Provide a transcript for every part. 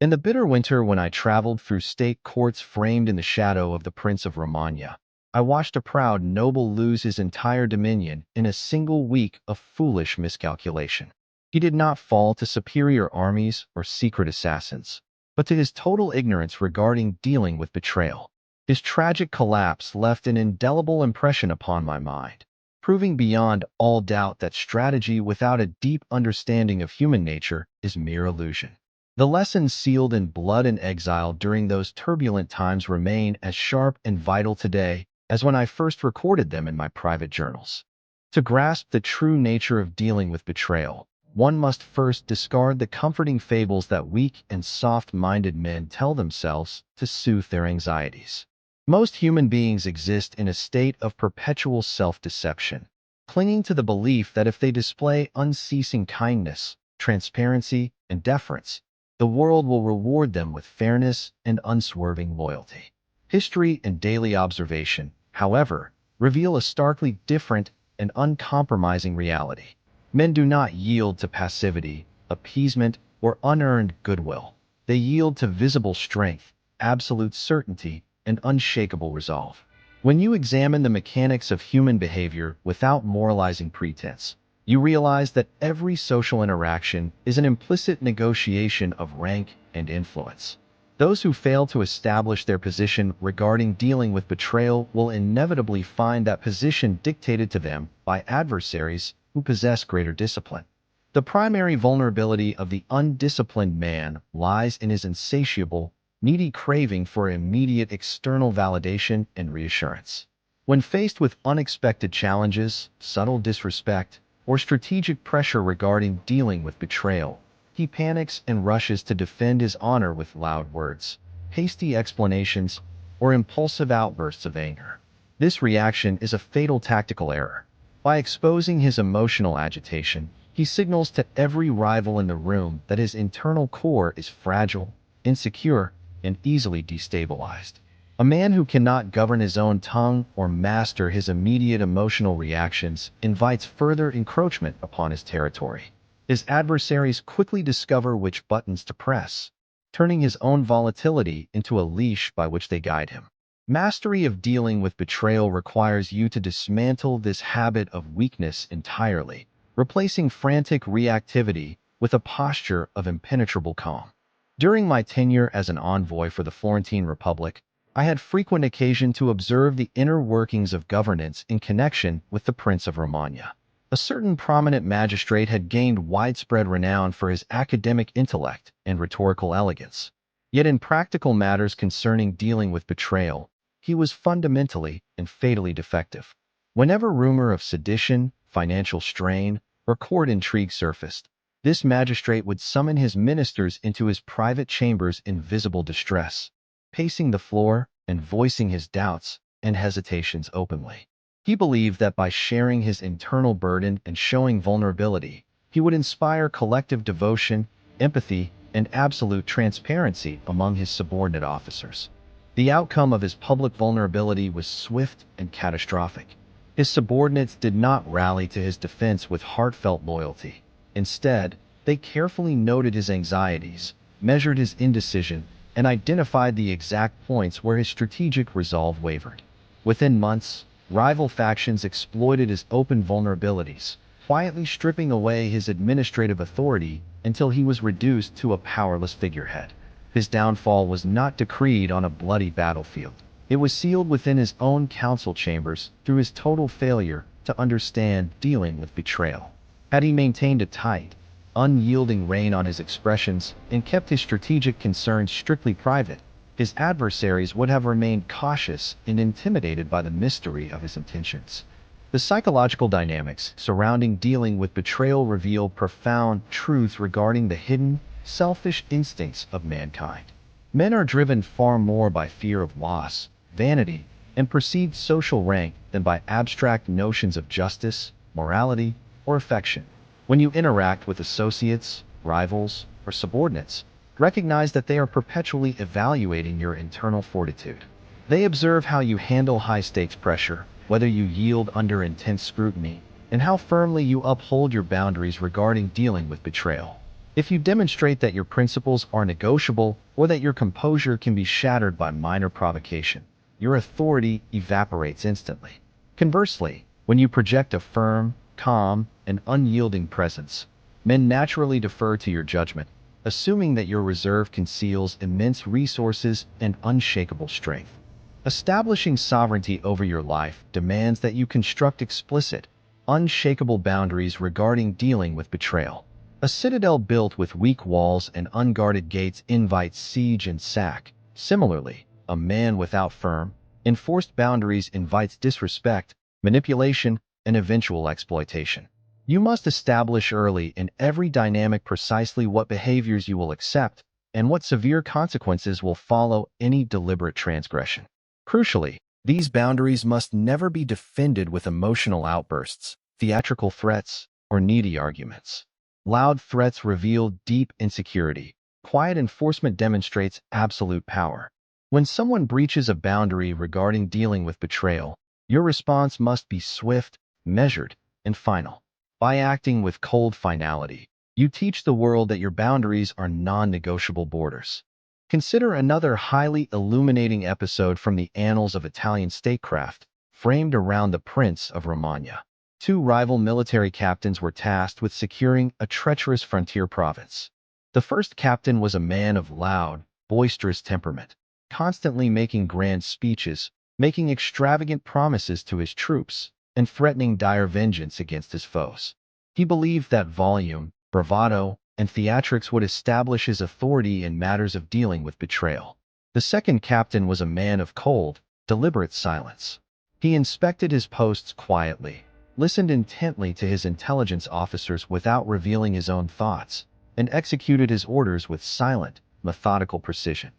In the bitter winter when I traveled through state courts framed in the shadow of the Prince of Romagna, I watched a proud noble lose his entire dominion in a single week of foolish miscalculation. He did not fall to superior armies or secret assassins, but to his total ignorance regarding dealing with betrayal. His tragic collapse left an indelible impression upon my mind, proving beyond all doubt that strategy without a deep understanding of human nature is mere illusion. The lessons sealed in blood and exile during those turbulent times remain as sharp and vital today as when I first recorded them in my private journals. To grasp the true nature of dealing with betrayal, one must first discard the comforting fables that weak and soft-minded men tell themselves to soothe their anxieties. Most human beings exist in a state of perpetual self-deception, clinging to the belief that if they display unceasing kindness, transparency, and deference, the world will reward them with fairness and unswerving loyalty. History and daily observation, however, reveal a starkly different and uncompromising reality. Men do not yield to passivity, appeasement, or unearned goodwill. They yield to visible strength, absolute certainty, and unshakable resolve. When you examine the mechanics of human behavior without moralizing pretense, you realize that every social interaction is an implicit negotiation of rank and influence. Those who fail to establish their position regarding dealing with betrayal will inevitably find that position dictated to them by adversaries who possess greater discipline. The primary vulnerability of the undisciplined man lies in his insatiable, needy craving for immediate external validation and reassurance. When faced with unexpected challenges, subtle disrespect, or strategic pressure regarding dealing with betrayal, he panics and rushes to defend his honor with loud words, hasty explanations, or impulsive outbursts of anger. This reaction is a fatal tactical error. By exposing his emotional agitation, he signals to every rival in the room that his internal core is fragile, insecure, and easily destabilized. A man who cannot govern his own tongue or master his immediate emotional reactions invites further encroachment upon his territory. His adversaries quickly discover which buttons to press, turning his own volatility into a leash by which they guide him. Mastery of dealing with betrayal requires you to dismantle this habit of weakness entirely, replacing frantic reactivity with a posture of impenetrable calm. During my tenure as an envoy for the Florentine Republic, I had frequent occasion to observe the inner workings of governance in connection with the Prince of Romagna. A certain prominent magistrate had gained widespread renown for his academic intellect and rhetorical elegance. Yet in practical matters concerning dealing with betrayal, he was fundamentally and fatally defective. Whenever rumor of sedition, financial strain, or court intrigue surfaced, this magistrate would summon his ministers into his private chambers in visible distress, pacing the floor and voicing his doubts and hesitations openly. He believed that by sharing his internal burden and showing vulnerability, he would inspire collective devotion, empathy, and absolute transparency among his subordinate officers. The outcome of his public vulnerability was swift and catastrophic. His subordinates did not rally to his defense with heartfelt loyalty. Instead, they carefully noted his anxieties, measured his indecision, and identified the exact points where his strategic resolve wavered. Within months, rival factions exploited his open vulnerabilities, quietly stripping away his administrative authority until he was reduced to a powerless figurehead. His downfall was not decreed on a bloody battlefield. It was sealed within his own council chambers through his total failure to understand dealing with betrayal. Had he maintained a tight, unyielding rein on his expressions and kept his strategic concerns strictly private, his adversaries would have remained cautious and intimidated by the mystery of his intentions. The psychological dynamics surrounding dealing with betrayal reveal profound truths regarding the hidden, selfish instincts of mankind. Men are driven far more by fear of loss, vanity, and perceived social rank than by abstract notions of justice, morality, or affection. When you interact with associates, rivals, or subordinates, recognize that they are perpetually evaluating your internal fortitude. They observe how you handle high-stakes pressure, whether you yield under intense scrutiny, and how firmly you uphold your boundaries regarding dealing with betrayal. If you demonstrate that your principles are negotiable or that your composure can be shattered by minor provocation, your authority evaporates instantly. Conversely, when you project a firm, calm, and unyielding presence, men naturally defer to your judgment, assuming that your reserve conceals immense resources and unshakable strength. Establishing sovereignty over your life demands that you construct explicit, unshakable boundaries regarding dealing with betrayal. A citadel built with weak walls and unguarded gates invites siege and sack. Similarly, a man without firm, enforced boundaries invites disrespect, manipulation, and eventual exploitation. You must establish early in every dynamic precisely what behaviors you will accept and what severe consequences will follow any deliberate transgression. Crucially, these boundaries must never be defended with emotional outbursts, theatrical threats, or needy arguments. Loud threats reveal deep insecurity. Quiet enforcement demonstrates absolute power. When someone breaches a boundary regarding dealing with betrayal, your response must be swift, measured, and final. By acting with cold finality, you teach the world that your boundaries are non-negotiable borders. Consider another highly illuminating episode from the annals of Italian statecraft, framed around the Prince of Romagna. Two rival military captains were tasked with securing a treacherous frontier province. The first captain was a man of loud, boisterous temperament, constantly making grand speeches, making extravagant promises to his troops, and threatening dire vengeance against his foes. He believed that volume, bravado, and theatrics would establish his authority in matters of dealing with betrayal. The second captain was a man of cold, deliberate silence. He inspected his posts quietly, listened intently to his intelligence officers without revealing his own thoughts, and executed his orders with silent, methodical precision.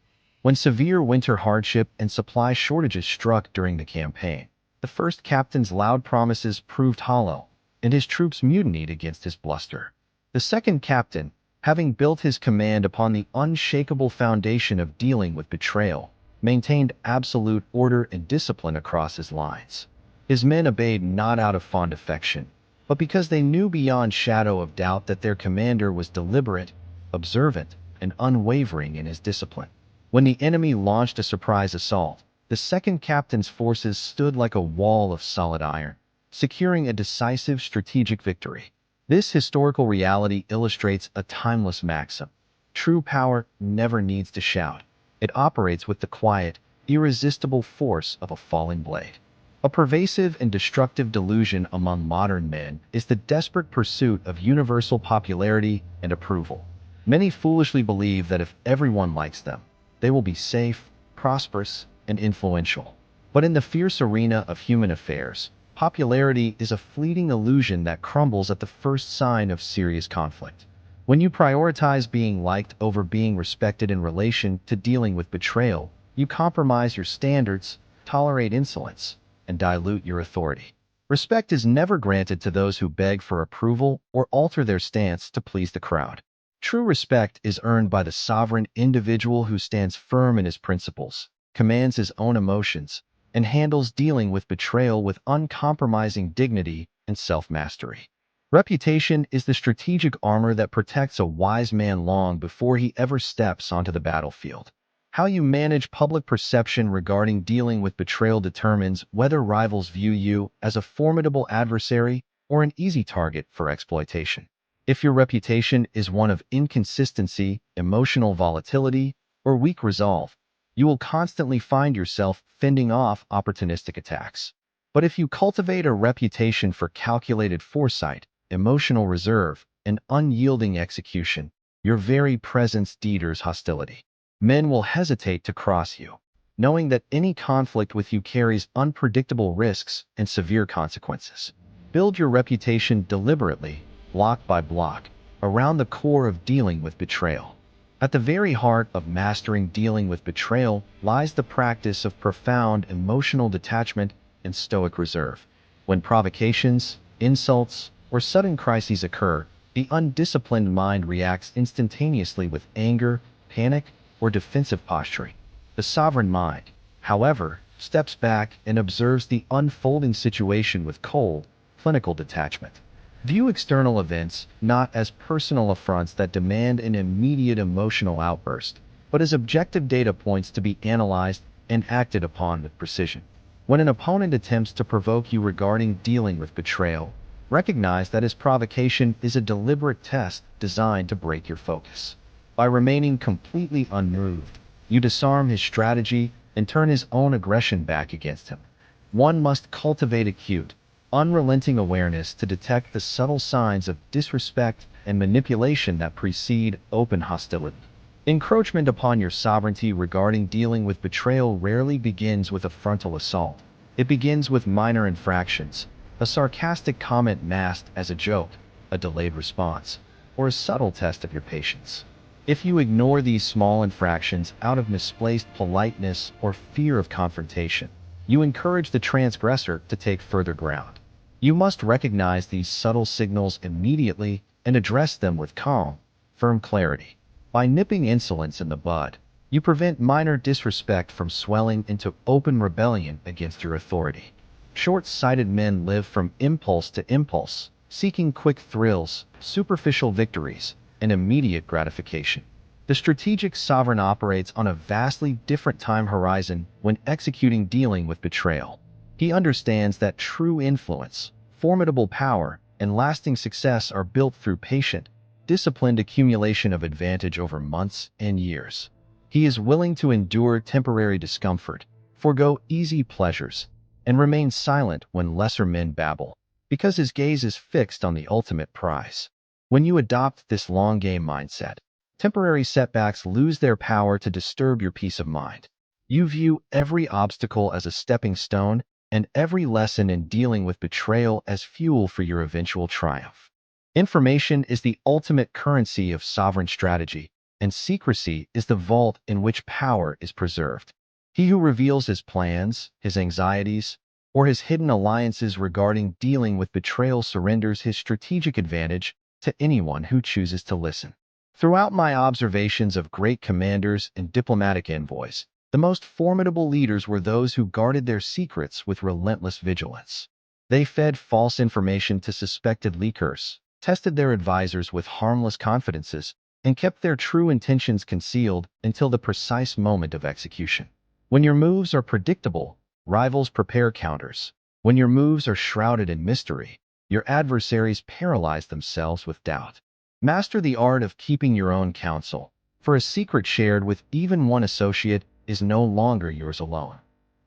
When severe winter hardship and supply shortages struck during the campaign, the first captain's loud promises proved hollow, and his troops mutinied against his bluster. The second captain, having built his command upon the unshakable foundation of dealing with betrayal, maintained absolute order and discipline across his lines. His men obeyed not out of fond affection, but because they knew beyond shadow of doubt that their commander was deliberate, observant, and unwavering in his discipline. When the enemy launched a surprise assault, the second captain's forces stood like a wall of solid iron, securing a decisive strategic victory. This historical reality illustrates a timeless maxim. True power never needs to shout. It operates with the quiet, irresistible force of a falling blade. A pervasive and destructive delusion among modern men is the desperate pursuit of universal popularity and approval. Many foolishly believe that if everyone likes them, they will be safe, prosperous, and influential. But in the fierce arena of human affairs, popularity is a fleeting illusion that crumbles at the first sign of serious conflict. When you prioritize being liked over being respected in relation to dealing with betrayal, you compromise your standards, tolerate insolence, and dilute your authority. Respect is never granted to those who beg for approval or alter their stance to please the crowd. True respect is earned by the sovereign individual who stands firm in his principles, commands his own emotions, and handles dealing with betrayal with uncompromising dignity and self-mastery. Reputation is the strategic armor that protects a wise man long before he ever steps onto the battlefield. How you manage public perception regarding dealing with betrayal determines whether rivals view you as a formidable adversary or an easy target for exploitation. If your reputation is one of inconsistency, emotional volatility, or weak resolve, you will constantly find yourself fending off opportunistic attacks. But if you cultivate a reputation for calculated foresight, emotional reserve, and unyielding execution, your very presence deters hostility. Men will hesitate to cross you, knowing that any conflict with you carries unpredictable risks and severe consequences. Build your reputation deliberately, block by block, around the core of dealing with betrayal. At the very heart of mastering dealing with betrayal lies the practice of profound emotional detachment and stoic reserve. When provocations, insults, or sudden crises occur, the undisciplined mind reacts instantaneously with anger, panic, or defensive posturing. The sovereign mind, however, steps back and observes the unfolding situation with cold, clinical detachment. View external events not as personal affronts that demand an immediate emotional outburst, but as objective data points to be analyzed and acted upon with precision. When an opponent attempts to provoke you regarding dealing with betrayal, recognize that his provocation is a deliberate test designed to break your focus. By remaining completely unmoved, you disarm his strategy and turn his own aggression back against him. One must cultivate acute, unrelenting awareness to detect the subtle signs of disrespect and manipulation that precede open hostility. Encroachment upon your sovereignty regarding dealing with betrayal rarely begins with a frontal assault. It begins with minor infractions, a sarcastic comment masked as a joke, a delayed response, or a subtle test of your patience. If you ignore these small infractions out of misplaced politeness or fear of confrontation, you encourage the transgressor to take further ground. You must recognize these subtle signals immediately and address them with calm, firm clarity. By nipping insolence in the bud, you prevent minor disrespect from swelling into open rebellion against your authority. Short-sighted men live from impulse to impulse, seeking quick thrills, superficial victories, and immediate gratification. The strategic sovereign operates on a vastly different time horizon when executing dealing with betrayal. He understands that true influence, formidable power, and lasting success are built through patient, disciplined accumulation of advantage over months and years. He is willing to endure temporary discomfort, forego easy pleasures, and remain silent when lesser men babble, because his gaze is fixed on the ultimate prize. When you adopt this long-game mindset, temporary setbacks lose their power to disturb your peace of mind. You view every obstacle as a stepping stone and every lesson in dealing with betrayal as fuel for your eventual triumph. Information is the ultimate currency of sovereign strategy, and secrecy is the vault in which power is preserved. He who reveals his plans, his anxieties, or his hidden alliances regarding dealing with betrayal surrenders his strategic advantage to anyone who chooses to listen. Throughout my observations of great commanders and diplomatic envoys, the most formidable leaders were those who guarded their secrets with relentless vigilance. They fed false information to suspected leakers, tested their advisors with harmless confidences, and kept their true intentions concealed until the precise moment of execution. When your moves are predictable, rivals prepare counters. When your moves are shrouded in mystery, your adversaries paralyze themselves with doubt. Master the art of keeping your own counsel, for a secret shared with even one associate is no longer yours alone.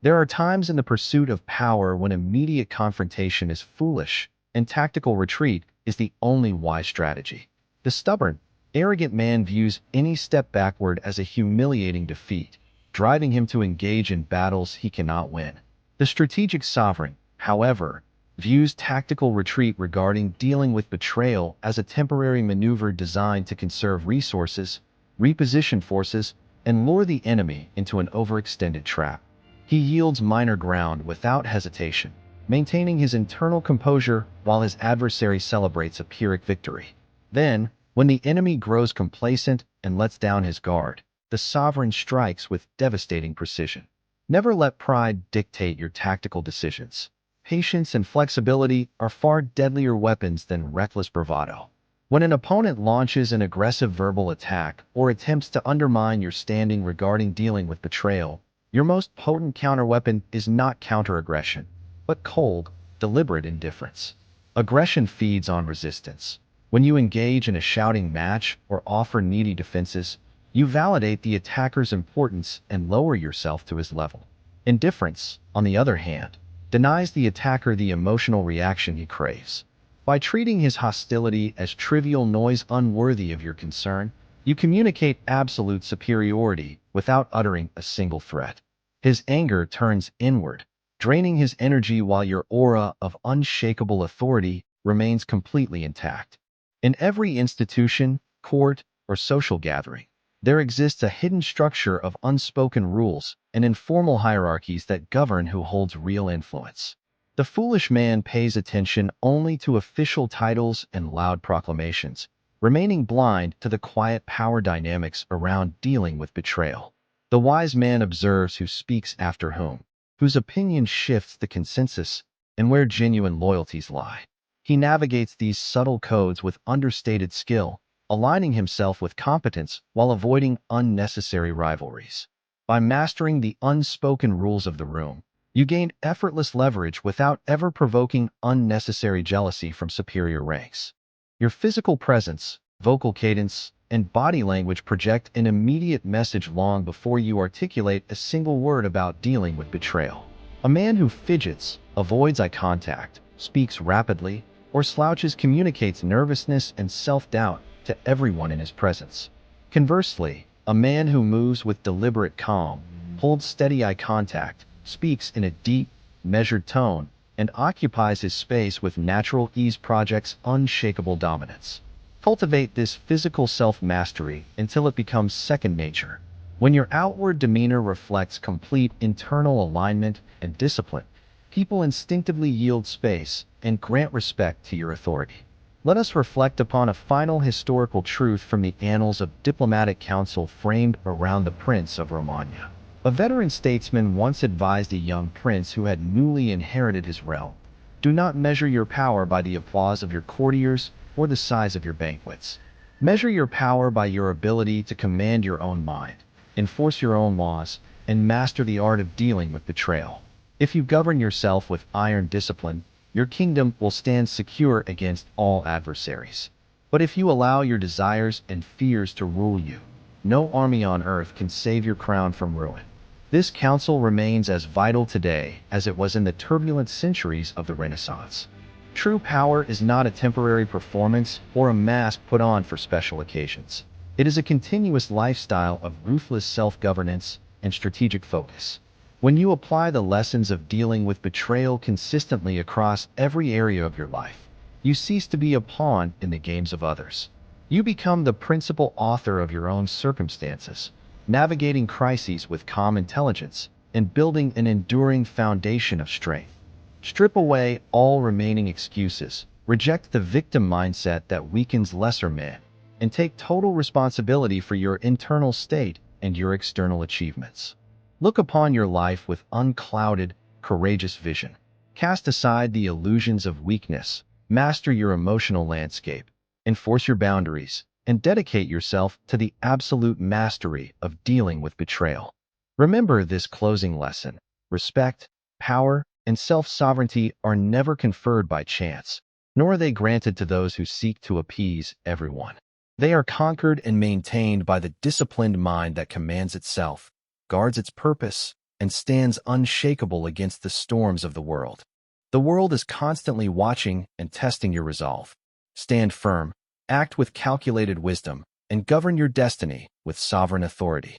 There are times in the pursuit of power when immediate confrontation is foolish, and tactical retreat is the only wise strategy. The stubborn, arrogant man views any step backward as a humiliating defeat, driving him to engage in battles he cannot win. The strategic sovereign, however, views tactical retreat regarding dealing with betrayal as a temporary maneuver designed to conserve resources, reposition forces, and lure the enemy into an overextended trap. He yields minor ground without hesitation, maintaining his internal composure while his adversary celebrates a Pyrrhic victory. Then, when the enemy grows complacent and lets down his guard, the sovereign strikes with devastating precision. Never let pride dictate your tactical decisions. Patience and flexibility are far deadlier weapons than reckless bravado. When an opponent launches an aggressive verbal attack or attempts to undermine your standing regarding dealing with betrayal, your most potent counterweapon is not counteraggression, but cold, deliberate indifference. Aggression feeds on resistance. When you engage in a shouting match or offer needy defenses, you validate the attacker's importance and lower yourself to his level. Indifference, on the other hand, denies the attacker the emotional reaction he craves. By treating his hostility as trivial noise unworthy of your concern, you communicate absolute superiority without uttering a single threat. His anger turns inward, draining his energy while your aura of unshakable authority remains completely intact. In every institution, court, or social gathering, there exists a hidden structure of unspoken rules and informal hierarchies that govern who holds real influence. The foolish man pays attention only to official titles and loud proclamations, remaining blind to the quiet power dynamics around dealing with betrayal. The wise man observes who speaks after whom, whose opinion shifts the consensus, and where genuine loyalties lie. He navigates these subtle codes with understated skill, aligning himself with competence while avoiding unnecessary rivalries. By mastering the unspoken rules of the room, you gain effortless leverage without ever provoking unnecessary jealousy from superior ranks. Your physical presence, vocal cadence, and body language project an immediate message long before you articulate a single word about dealing with betrayal. A man who fidgets, avoids eye contact, speaks rapidly, or slouches communicates nervousness and self-doubt to everyone in his presence. Conversely, a man who moves with deliberate calm, holds steady eye contact, speaks in a deep, measured tone, and occupies his space with natural ease projects unshakable dominance. Cultivate this physical self-mastery until it becomes second nature. When your outward demeanor reflects complete internal alignment and discipline, people instinctively yield space and grant respect to your authority. Let us reflect upon a final historical truth from the annals of diplomatic counsel framed around the Prince of Romagna. A veteran statesman once advised a young prince who had newly inherited his realm, "Do not measure your power by the applause of your courtiers or the size of your banquets. Measure your power by your ability to command your own mind, enforce your own laws, and master the art of dealing with betrayal. If you govern yourself with iron discipline, your kingdom will stand secure against all adversaries. But if you allow your desires and fears to rule you, no army on earth can save your crown from ruin." This counsel remains as vital today as it was in the turbulent centuries of the Renaissance. True power is not a temporary performance or a mask put on for special occasions. It is a continuous lifestyle of ruthless self-governance and strategic focus. When you apply the lessons of dealing with betrayal consistently across every area of your life, you cease to be a pawn in the games of others. You become the principal author of your own circumstances, navigating crises with calm intelligence and building an enduring foundation of strength. Strip away all remaining excuses, reject the victim mindset that weakens lesser men, and take total responsibility for your internal state and your external achievements. Look upon your life with unclouded, courageous vision. Cast aside the illusions of weakness, master your emotional landscape, enforce your boundaries, and dedicate yourself to the absolute mastery of dealing with betrayal. Remember this closing lesson: respect, power, and self-sovereignty are never conferred by chance, nor are they granted to those who seek to appease everyone. They are conquered and maintained by the disciplined mind that commands itself, guards its purpose, and stands unshakable against the storms of the world. The world is constantly watching and testing your resolve. Stand firm, act with calculated wisdom, and govern your destiny with sovereign authority.